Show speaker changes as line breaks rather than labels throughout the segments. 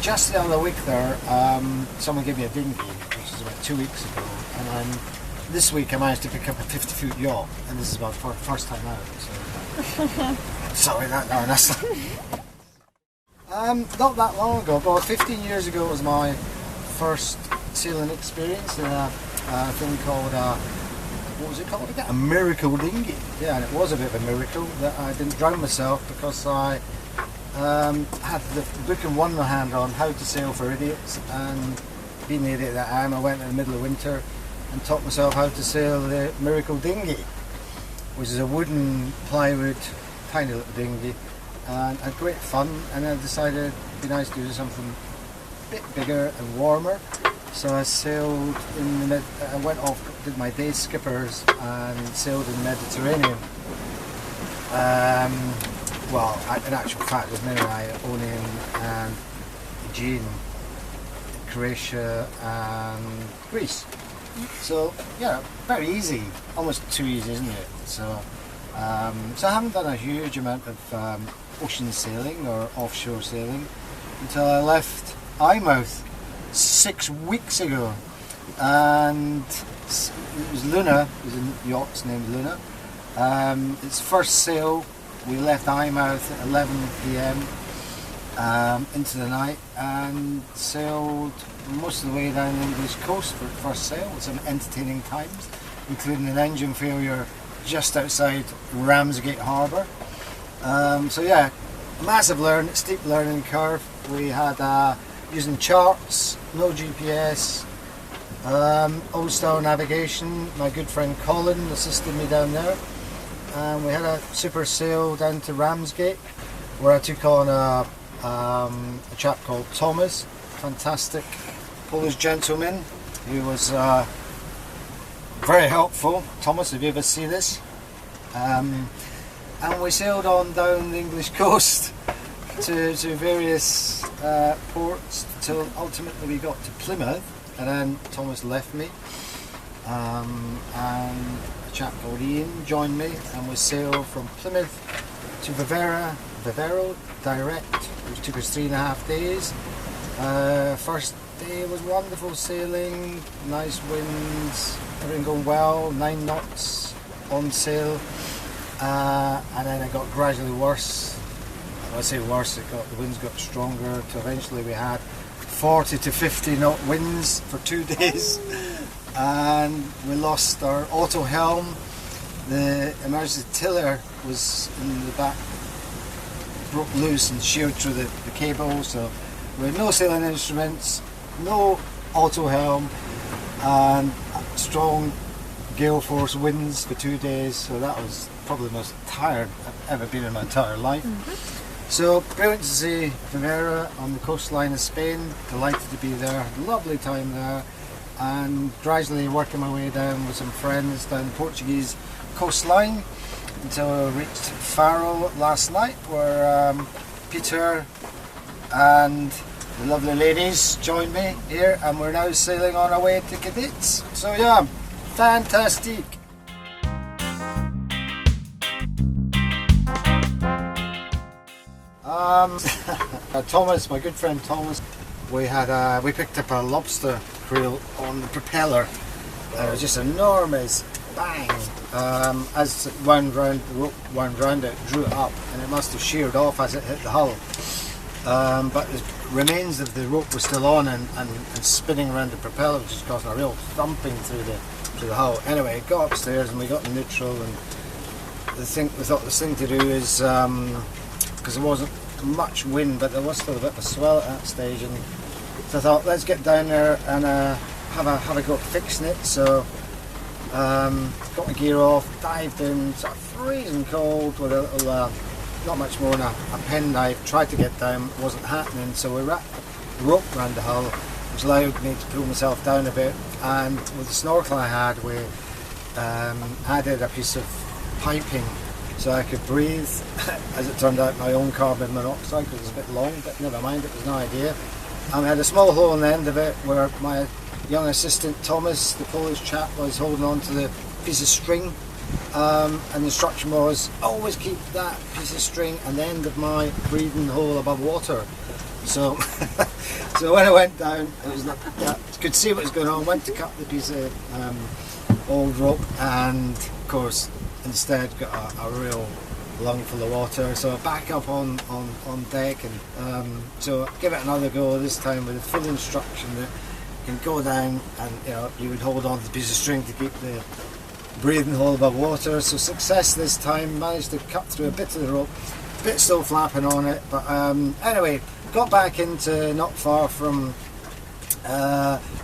just the other week there, someone gave me a dinghy, which is about 2 weeks ago, and then this week I managed to pick up a 50-foot yacht, and this is my first time out. So. Sorry, that's not that long ago, about 15 years ago was my first sailing experience in a thing called, what was it called again? A miracle dinghy. Yeah, and it was a bit of a miracle that I didn't drown myself, because I had the book in one hand on How to Sail for Idiots, and being the idiot that I am, I went in the middle of winter and taught myself how to sail the miracle dinghy, which is a wooden plywood tiny little dinghy, and had great fun. And I decided it'd be nice to do something a bit bigger and warmer, so I sailed in the I went off, did my day skippers and sailed in the Mediterranean. Well, in actual fact, there's many Ionian and Aegean, Croatia and Greece. So yeah, very easy, almost too easy, isn't it? So I haven't done a huge amount of ocean sailing or offshore sailing until I left Eyemouth 6 weeks ago, and it was Luna, it was a yacht's named Luna. Its first sail, we left Eyemouth at 11 p.m. Into the night and sailed most of the way down the English coast for the first sail with some entertaining times, including an engine failure just outside Ramsgate Harbour. So yeah, massive steep learning curve. We had using charts, no GPS, old style navigation. My good friend Colin assisted me down there, and we had a super sail down to Ramsgate, where I took on a chap called Thomas, fantastic Polish gentleman who was very helpful. Thomas, have you ever seen this? And we sailed on down the English coast to various ports till ultimately we got to Plymouth, and then Thomas left me, and a chap called Ian joined me, and we sailed from Plymouth to Vivero direct, which took us 3.5 days. First day was wonderful sailing, nice winds, everything going well, 9 knots on sail, and then it got gradually worse. I say worse, the winds got stronger, till eventually we had 40 to 50 knot winds for 2 days, and we lost our auto helm. The emergency tiller was in the back, broke loose and sheared through the cable, so we had no sailing instruments, no auto helm, and strong gale force winds for 2 days, so that was probably the most tired I've ever been in my entire life. Mm-hmm. So brilliant to see Vivera on the coastline of Spain, delighted to be there, lovely time there, and gradually working my way down with some friends down the Portuguese coastline until I reached Faro last night, where Peter and the lovely ladies joined me here, and we're now sailing on our way to Cadiz. So yeah, fantastic. Thomas, my good friend Thomas, we picked up a lobster creel on the propeller. It was just enormous, bang! As it wound round, the rope wound round it, drew it up, and it must have sheared off as it hit the hull. But the remains of the rope were still on and spinning around the propeller, which is causing a real thumping through the hull. Anyway, it got upstairs and we got in neutral, and we thought the thing to do is, because there wasn't much wind, but there was still a bit of a swell at that stage, and so I thought, let's get down there and have a go at fixing it. So got my gear off, dived in, sort of freezing cold with a little, not much more than a penknife, tried to get down, it wasn't happening, so we wrapped the rope around the hull, which allowed me to pull myself down a bit, and with the snorkel I had, we added a piece of piping so I could breathe. As it turned out, my own carbon monoxide, because it was a bit long, but never mind, it was no idea. And we had a small hole in the end of it where my young assistant Thomas, the Polish chap, was holding on to the piece of string, and the instruction was always keep that piece of string and the end of my breathing hole above water. So, so when I went down, it was like, yeah, could see what was going on. Went to cut the piece of old rope, and of course, instead got a real lung full of water. So back up on deck, and so give it another go. This time with a full instruction that you can go down, and you would hold on to the piece of string to keep the breathing hole above water. So success this time. Managed to cut through a bit of the rope. Bit still flapping on it, but anyway, got back into not far from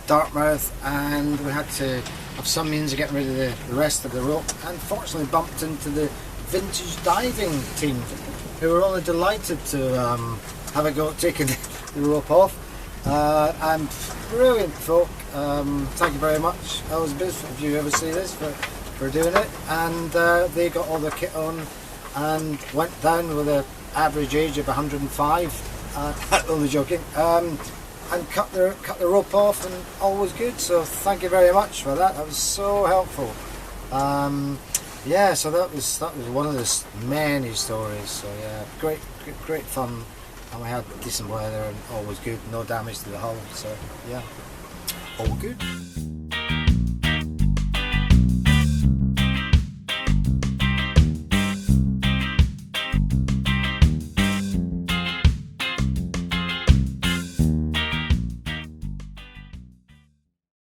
Dartmouth, and we had to have some means of getting rid of the rest of the rope, and fortunately bumped into the vintage diving team, who were only delighted to have a go at taking the rope off. And brilliant folk, thank you very much, Elizabeth, if you ever see this, for doing it. And they got all their kit on and went down with an average age of 105, only joking, and cut the rope off, and all was good. So thank you very much for that. That was so helpful. Yeah, so that was one of the many stories. So yeah, great fun, and we had decent weather and all was good. No damage to the hull. So yeah, all good.